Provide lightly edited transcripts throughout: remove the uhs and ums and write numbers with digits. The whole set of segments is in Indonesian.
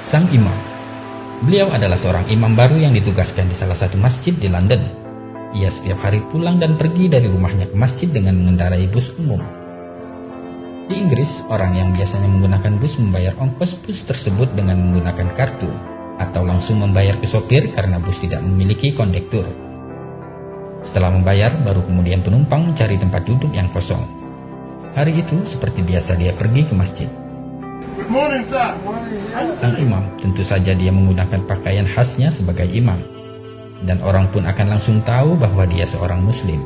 Sang imam. Beliau adalah seorang imam baru yang ditugaskan di salah satu masjid di London. Ia setiap hari pulang dan pergi dari rumahnya ke masjid dengan mengendarai bus umum. Di Inggris, orang yang biasanya menggunakan bus membayar ongkos bus tersebut dengan menggunakan kartu, atau langsung membayar ke sopir karena bus tidak memiliki kondektur. Setelah membayar, baru kemudian penumpang mencari tempat duduk yang kosong. Hari itu, seperti biasa dia pergi ke masjid. Good morning, sir. Sang imam, tentu saja dia menggunakan pakaian khasnya sebagai imam, dan orang pun akan langsung tahu bahwa dia seorang muslim.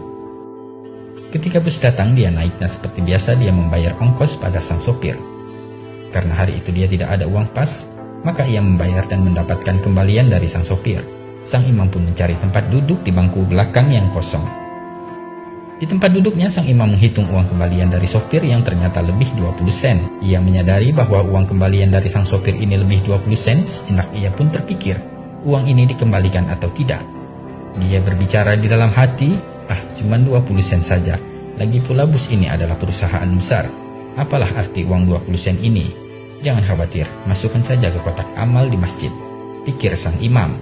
Ketika bus datang, dia naik dan seperti biasa dia membayar ongkos pada sang sopir. Karena hari itu dia tidak ada uang pas, maka ia membayar dan mendapatkan kembalian dari sang sopir. Sang imam pun mencari tempat duduk di bangku belakang yang kosong. Di tempat duduknya, sang imam menghitung uang kembalian dari sopir yang ternyata lebih 20 sen. Ia menyadari bahwa uang kembalian dari sang sopir ini lebih 20 sen, sejenak ia pun terpikir, uang ini dikembalikan atau tidak. Dia berbicara di dalam hati, cuma 20 sen saja. Lagi pula bus ini adalah perusahaan besar. Apalah arti uang 20 sen ini? Jangan khawatir, masukkan saja ke kotak amal di masjid, pikir sang imam.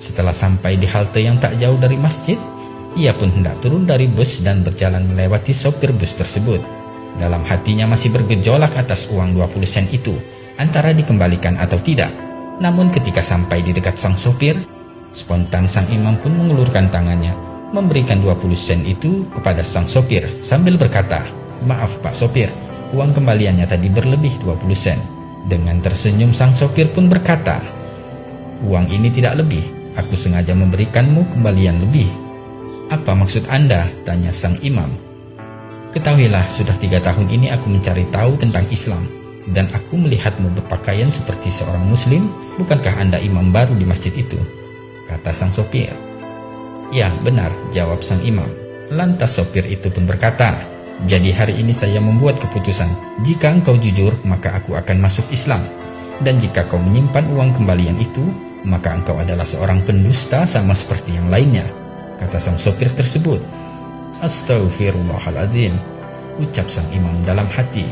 Setelah sampai di halte yang tak jauh dari masjid, ia pun hendak turun dari bus dan berjalan melewati sopir bus tersebut. Dalam hatinya masih bergejolak atas uang 20 sen itu, antara dikembalikan atau tidak. Namun ketika sampai di dekat sang sopir, spontan sang imam pun mengulurkan tangannya, memberikan 20 sen itu kepada sang sopir sambil berkata, "Maaf Pak Sopir, uang kembaliannya tadi berlebih 20 sen. Dengan tersenyum sang sopir pun berkata, "Uang ini tidak lebih, aku sengaja memberikanmu kembalian lebih." "Apa maksud Anda?" tanya sang imam. "Ketahuilah, sudah 3 tahun ini aku mencari tahu tentang Islam, dan aku melihatmu berpakaian seperti seorang muslim. Bukankah Anda imam baru di masjid itu?" kata sang sopir. "Ya, benar," jawab sang imam. Lantas sopir itu pun berkata, "Jadi hari ini saya membuat keputusan, jika engkau jujur, maka aku akan masuk Islam. Dan jika kau menyimpan uang kembalian itu, maka engkau adalah seorang pendusta sama seperti yang lainnya," kata sang sopir tersebut. "Astaghfirullahaladzim," ucap sang imam dalam hati.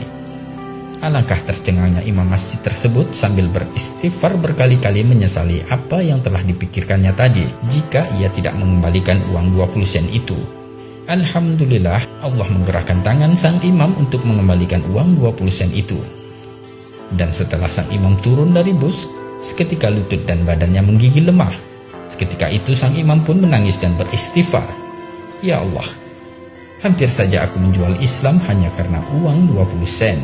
Alangkah tercengangnya imam masjid tersebut sambil beristighfar berkali-kali menyesali apa yang telah dipikirkannya tadi jika ia tidak mengembalikan uang 20 sen itu. Alhamdulillah, Allah menggerakkan tangan sang imam untuk mengembalikan uang 20 sen itu. Dan setelah sang imam turun dari bus, seketika lutut dan badannya menggigil lemah. Seketika itu sang imam pun menangis dan beristighfar, "Ya Allah, hampir saja aku menjual Islam hanya karena uang 20 sen.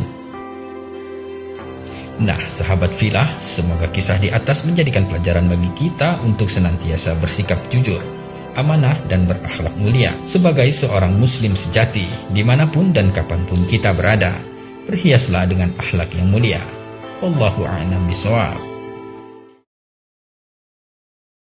Nah, sahabat filah, semoga kisah di atas menjadikan pelajaran bagi kita untuk senantiasa bersikap jujur, amanah, dan berakhlak mulia sebagai seorang muslim sejati dimanapun dan kapanpun kita berada. Berhiaslah dengan akhlak yang mulia. Wallahu a'lam bishawab.